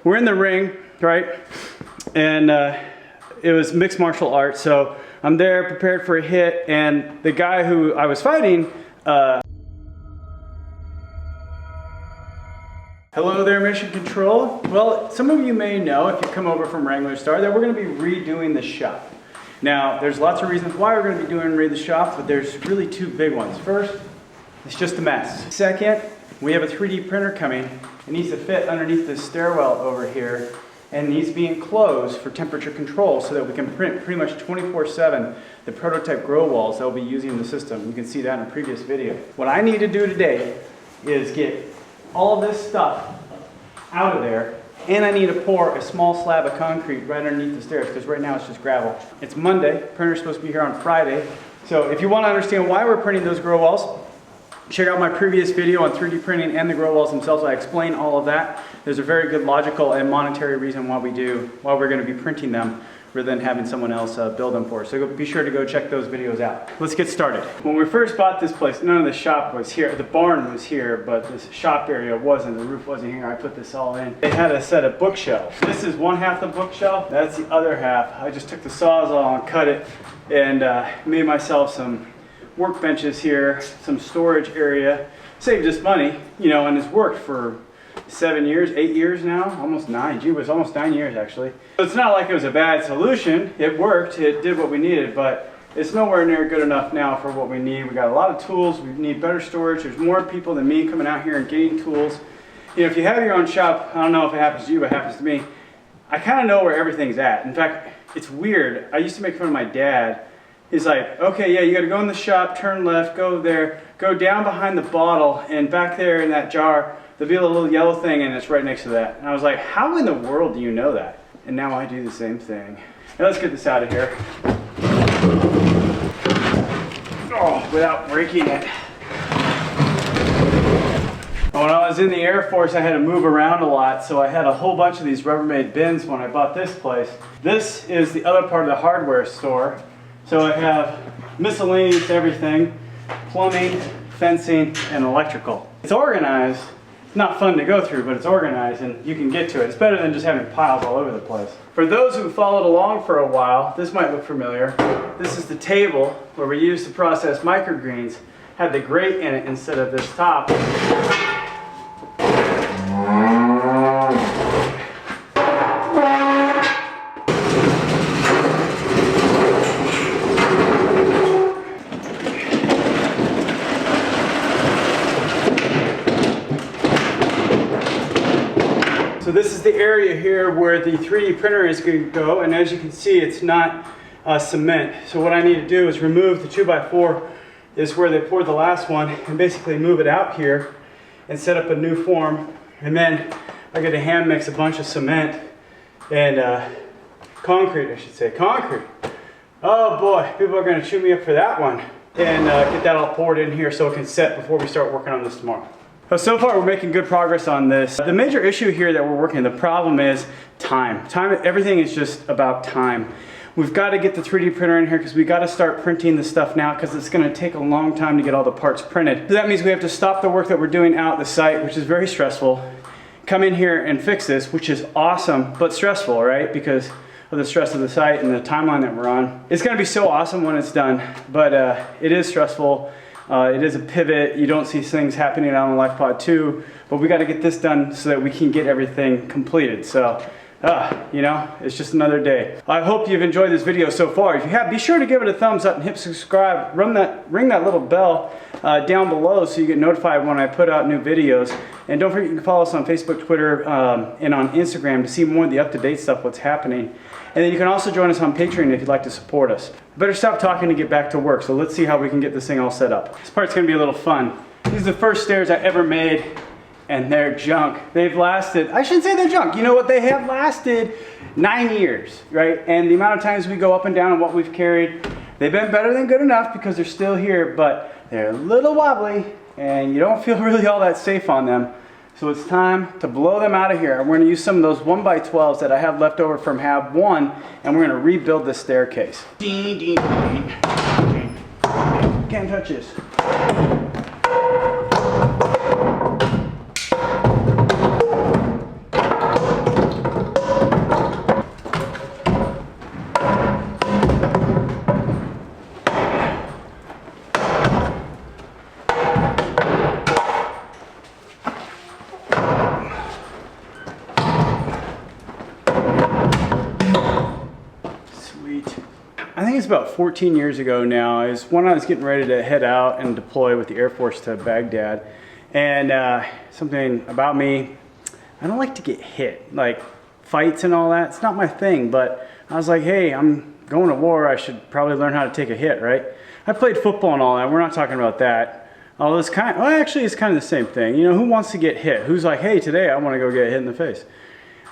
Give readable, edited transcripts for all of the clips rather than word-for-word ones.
we're in the ring, right? And it was mixed martial arts, so I'm there prepared for a hit, and the guy who I was fighting, hello there, Mission Control. Well, some of you may know, if you come over from Wrangler Star, that we're going to be redoing the shop. Now, there's lots of reasons why we're going to be doing redo the shop, but there's really two big ones. First, it's just a mess. Second, we have a 3D printer coming. It needs to fit underneath this stairwell over here, and needs to be enclosed for temperature control so that we can print pretty much 24/7 the prototype grow walls that we'll be using in the system. You can see that in a previous video. What I need to do today is get all of this stuff out of there, and I need to pour a small slab of concrete right underneath the stairs, because right now it's just gravel. It's Monday, printer's supposed to be here on Friday. So if you want to understand why we're printing those grow walls, check out my previous video on 3D printing and the grow walls themselves. I explain all of that. There's a very good logical and monetary reason why we're going to be printing them rather than having someone else build them for us. So be sure to go check those videos out. Let's get started. When we first bought this place, none of the shop was here. The barn was here, but this shop area wasn't. The roof wasn't here. I put this all in. It had a set of bookshelves. This is one half the bookshelf. That's the other half. I just took the Sawzall and cut it and made myself some workbenches here, some storage area. Saved us money, you know, and it's worked for 7 years, 8 years now, almost 9. Gee, it was almost 9 years actually. So it's not like it was a bad solution. It worked, it did what we needed, but it's nowhere near good enough now for what we need. We got a lot of tools, we need better storage. There's more people than me coming out here and getting tools. You know, if you have your own shop, I don't know if it happens to you, but it happens to me. I kind of know where everything's at. In fact, it's weird. I used to make fun of my dad. He's like, okay, yeah, you gotta go in the shop, turn left, go there, go down behind the bottle, and back there in that jar, there'll be a little yellow thing and it's right next to that. And I was like, how in the world do you know that? And now I do the same thing. Now let's get this out of here. Oh, without breaking it. When I was in the Air Force, I had to move around a lot, so I had a whole bunch of these Rubbermaid bins when I bought this place. This is the other part of the hardware store. So I have miscellaneous everything, plumbing, fencing, and electrical. It's organized. It's not fun to go through, but it's organized and you can get to it. It's better than just having piles all over the place. For those who followed along for a while, this might look familiar. This is the table where we used to process microgreens. Had the grate in it instead of this top. So this is the area here where the 3D printer is going to go, and as you can see, it's not cement. So what I need to do is remove the 2x4 is where they poured the last one, and basically move it out here and set up a new form. And then I got to hand mix a bunch of cement and concrete, I should say, concrete. Oh boy, people are going to chew me up for that one. And get that all poured in here so it can set before we start working on this tomorrow. So far we're making good progress on this. The major issue here that we're working, the problem is time. Everything is just about time. We've got to get the 3D printer in here because we got to start printing the stuff now because it's going to take a long time to get all the parts printed. So that means we have to stop the work that we're doing out at the site, which is very stressful, come in here and fix this, which is awesome, but stressful, right? Because of the stress of the site and the timeline that we're on. It's going to be so awesome when it's done, but it is stressful. It is a pivot. You don't see things happening on the LifePod 2, but we got to get this done so that we can get everything completed. So, you know, it's just another day. I hope you've enjoyed this video so far. If you have, be sure to give it a thumbs up and hit subscribe. Ring that little bell down below so you get notified when I put out new videos. And don't forget you can follow us on Facebook, Twitter, and on Instagram to see more of the up-to-date stuff, what's happening. And then you can also join us on Patreon if you'd like to support us. I better stop talking to get back to work, so let's see how we can get this thing all set up. This part's gonna be a little fun. These are the first stairs I ever made, and they're junk. They've lasted, I shouldn't say they're junk, you know what, they have lasted 9 years, right? And the amount of times we go up and down on what we've carried, they've been better than good enough because they're still here, but they're a little wobbly, and you don't feel really all that safe on them. So it's time to blow them out of here. We're gonna use some of those 1x12s that I have left over from Hab 1, and we're gonna rebuild this staircase. Can't touch this. think it's about 14 years ago now, is when I was getting ready to head out and deploy with the Air Force to Baghdad. And something about me, I don't like to get hit, like fights and all that. It's not my thing, but I was like, hey, I'm going to war. I should probably learn how to take a hit, right? I played football and all that. We're not talking about that. Well, actually, it's kind of the same thing. You know, who wants to get hit? Who's like, hey, today I want to go get hit in the face?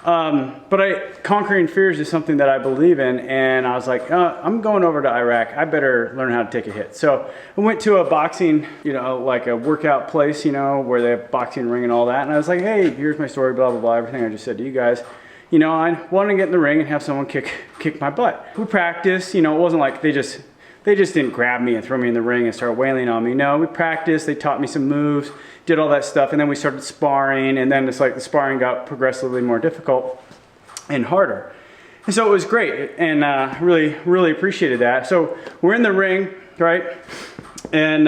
But conquering fears is something that I believe in, and I was like, I'm going over to Iraq. I better learn how to take a hit. So I went to a boxing, you know, like a workout place, you know, where they have boxing ring and all that. And I was like, hey, here's my story, blah, blah, blah, everything I just said to you guys. You know, I wanted to get in the ring and have someone kick my butt. We practiced, you know, it wasn't like they just didn't grab me and throw me in the ring and start wailing on me. No, we practiced, they taught me some moves, did all that stuff, and then we started sparring, and then it's like the sparring got progressively more difficult and harder. And so it was great, and really, really appreciated that. So we're in the ring, right? And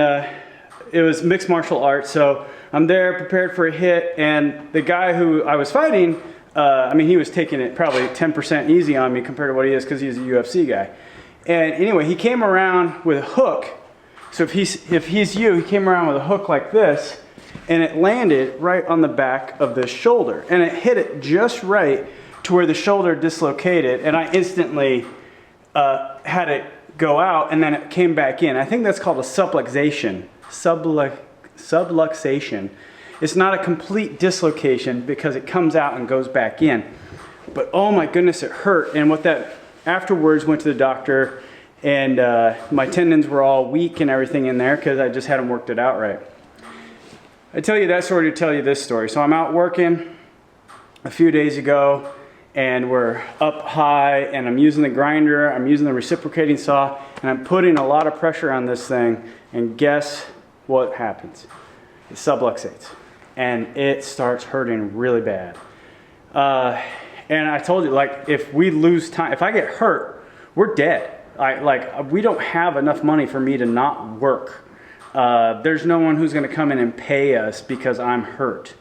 it was mixed martial arts, so I'm there prepared for a hit, and the guy who I was fighting, I mean, he was taking it probably 10% easy on me compared to what he is because he's a UFC guy. And anyway, he came around with a hook. So if he's you, he came around with a hook like this, and it landed right on the back of the shoulder. And it hit it just right to where the shoulder dislocated, and I instantly had it go out, and then it came back in. I think that's called a subluxation. Subluxation. It's not a complete dislocation because it comes out and goes back in. But oh my goodness, it hurt. And what that afterwards went to the doctor, and my tendons were all weak and everything in there because I just hadn't worked it out right. I tell you that story to tell you this story. So I'm out working a few days ago, and we're up high, and I'm using the grinder, I'm using the reciprocating saw, and I'm putting a lot of pressure on this thing, and guess what happens? It subluxates, and it starts hurting really bad. And I told you, like, if we lose time, if I get hurt, we're dead. We don't have enough money for me to not work. There's no one who's going to come in and pay us because I'm hurt.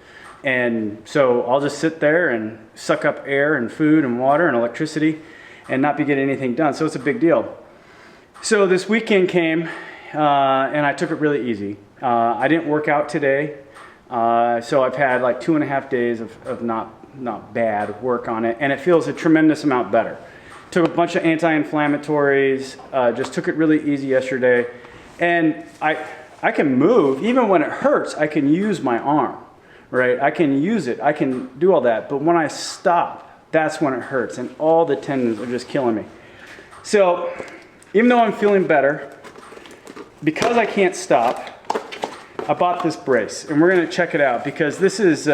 And so I'll just sit there and suck up air and food and water and electricity and not be getting anything done. So it's a big deal. So this weekend came, and I took it really easy. I didn't work out today. So I've had like 2.5 days of not bad work on it, and it feels a tremendous amount better. Took a bunch of anti-inflammatories, just took it really easy yesterday, and I can move. Even when it hurts, I can use my arm, right? I can use it, I can do all that, but when I stop, that's when it hurts, and all the tendons are just killing me. So even though I'm feeling better, because I can't stop, I bought this brace, and we're going to check it out because this is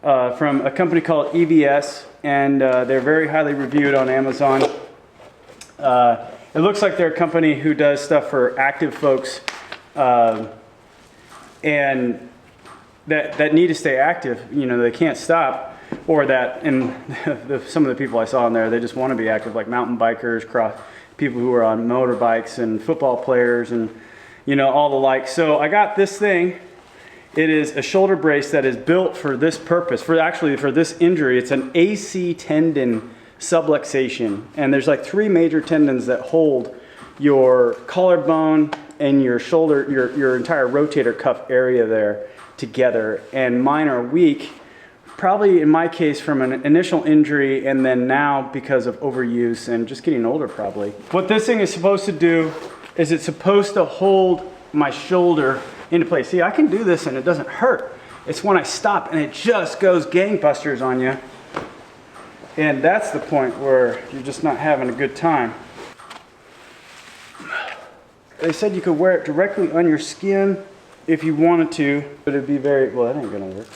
from a company called EVS, and they're very highly reviewed on Amazon. It looks like they're a company who does stuff for active folks and that need to stay active. You know, they can't stop, or that, and some of the people I saw in there, they just want to be active, like mountain bikers, people who are on motorbikes, and football players, and you know, all the like. So I got this thing. It is a shoulder brace that is built for this purpose, for this injury. It's an AC tendon subluxation. And there's like 3 major tendons that hold your collarbone and your shoulder, your entire rotator cuff area there together. And mine are weak, probably in my case from an initial injury, and then now because of overuse and just getting older probably. What this thing is supposed to do is it's supposed to hold my shoulder into place. See, I can do this and it doesn't hurt. It's when I stop and it just goes gangbusters on you. And that's the point where you're just not having a good time. They said you could wear it directly on your skin if you wanted to, but it'd be very, well, that ain't gonna work.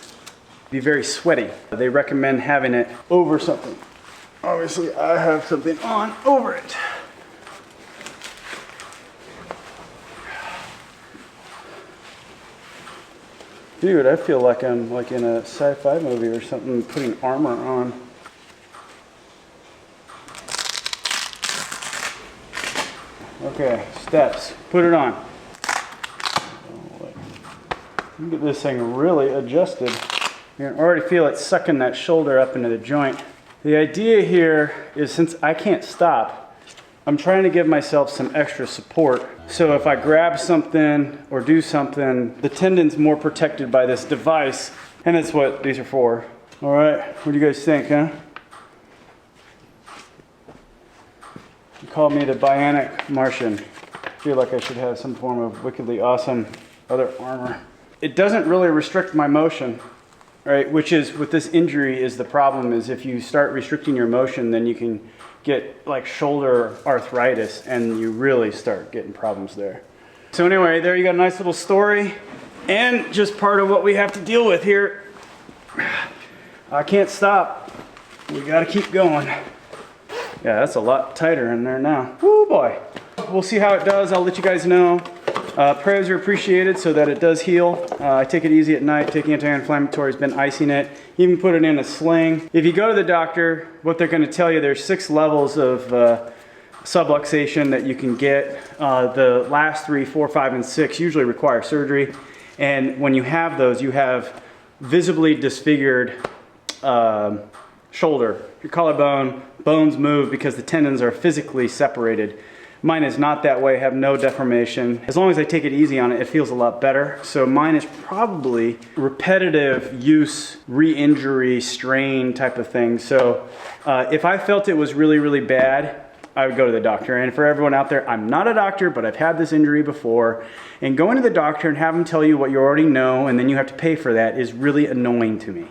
Be very sweaty. They recommend having it over something. Obviously, I have something on over it. Dude, I feel like I'm like in a sci-fi movie or something, putting armor on. Okay, steps. Put it on. Get this thing really adjusted. You can already feel it sucking that shoulder up into the joint. The idea here is, since I can't stop, I'm trying to give myself some extra support. So if I grab something or do something, the tendon's more protected by this device, and that's what these are for. All right, what do you guys think, huh? You called me the Bionic Martian. I feel like I should have some form of wickedly awesome other armor. It doesn't really restrict my motion, right? Which is, with this injury, is the problem, is if you start restricting your motion, then you can get like shoulder arthritis and you really start getting problems there. So anyway, there you got a nice little story and just part of what we have to deal with here. I can't stop. We got to keep going. Yeah, that's a lot tighter in there now. Woo boy. We'll see how it does. I'll let you guys know. Prayers are appreciated so that it does heal. I take it easy at night, taking anti-inflammatories, been icing it, even put it in a sling. If you go to the doctor, what they're going to tell you, there's 6 levels of subluxation that you can get. The last 3, 4, 5, and 6 usually require surgery. And when you have those, you have visibly disfigured shoulder. Your collarbone, bones move because the tendons are physically separated. Mine is not that way, have no deformation. As long as I take it easy on it, it feels a lot better. So mine is probably repetitive use, re-injury, strain type of thing. So if I felt it was really, really bad, I would go to the doctor. And for everyone out there, I'm not a doctor, but I've had this injury before. And going to the doctor and have them tell you what you already know and then you have to pay for that is really annoying to me.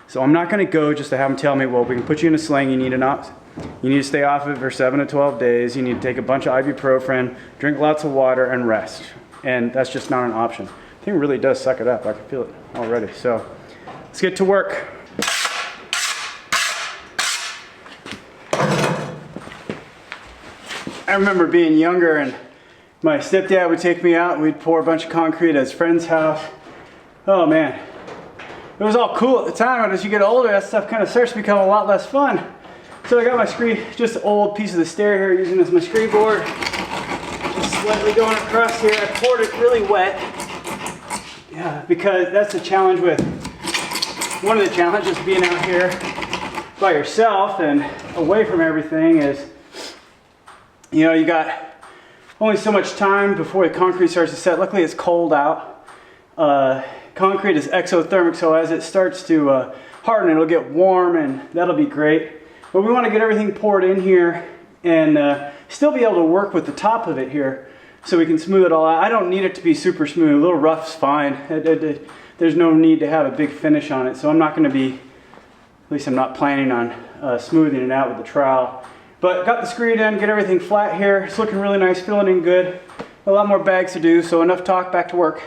So I'm not gonna go just to have them tell me, well, we can put you in a sling, you need to stay off of it for 7 to 12 days, you need to take a bunch of ibuprofen, drink lots of water, and rest. And that's just not an option. I think it really does suck it up. I can feel it already. So let's get to work. I remember being younger and my stepdad would take me out and we'd pour a bunch of concrete at his friend's house. Oh man. It was all cool at the time, but as you get older, that stuff kind of starts to become a lot less fun. So I got my scree, just an old piece of the stair here, using as my scree board. Just slightly going across here. I poured it really wet. Yeah, because that's the challenge with, one of the challenges being out here by yourself and away from everything is, you know, you got only so much time before the concrete starts to set. Luckily it's cold out. Concrete is exothermic, so as it starts to harden, it'll get warm and that'll be great. But we want to get everything poured in here and still be able to work with the top of it here so we can smooth it all out. I don't need it to be super smooth. A little rough's fine. There's no need to have a big finish on it, so I'm not going to be, at least I'm not planning on smoothing it out with the trowel. But got the screed in, get everything flat here. It's looking really nice, filling in good. A lot more bags to do, so enough talk, back to work.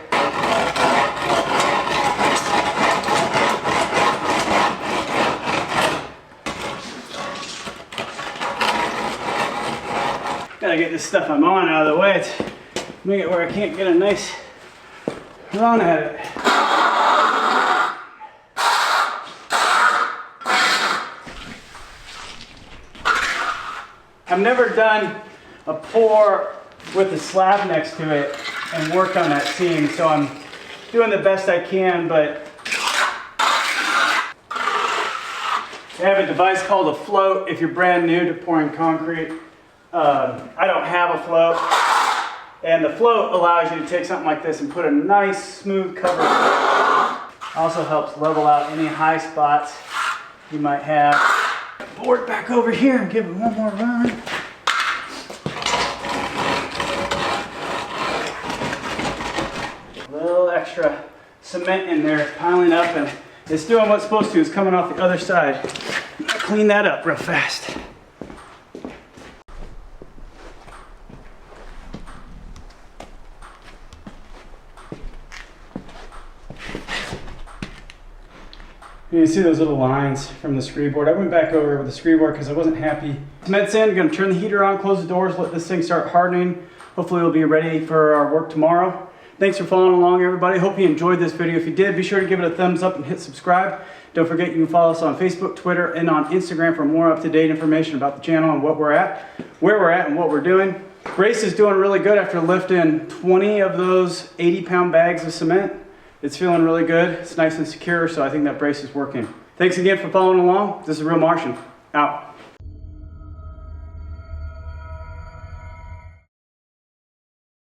Gotta get this stuff I'm on out of the way. Make it where I can't get a nice run at it. I've never done a pour with a slab next to it and work on that seam, so I'm doing the best I can, but I have a device called a float if you're brand new to pouring concrete. I don't have a float, and the float allows you to take something like this and put a nice smooth cover on it. Also helps level out any high spots you might have. Board back over here and give it one more run. A little extra cement in there piling up, and it's doing what's supposed to. It's coming off the other side. Clean that up real fast. You can see those little lines from the scree board. I went back over with the scree board because I wasn't happy. Cement's in, gonna turn the heater on, close the doors, let this thing start hardening. Hopefully we'll be ready for our work tomorrow. Thanks for following along, everybody. Hope you enjoyed this video. If you did, be sure to give it a thumbs up and hit subscribe. Don't forget you can follow us on Facebook, Twitter, and on Instagram for more up-to-date information about the channel and what we're at, where we're at, and what we're doing. Grace is doing really good after lifting 20 of those 80-pound bags of cement. It's feeling really good. It's nice and secure, so I think that brace is working. Thanks again for following along. This is Real Martian. Out.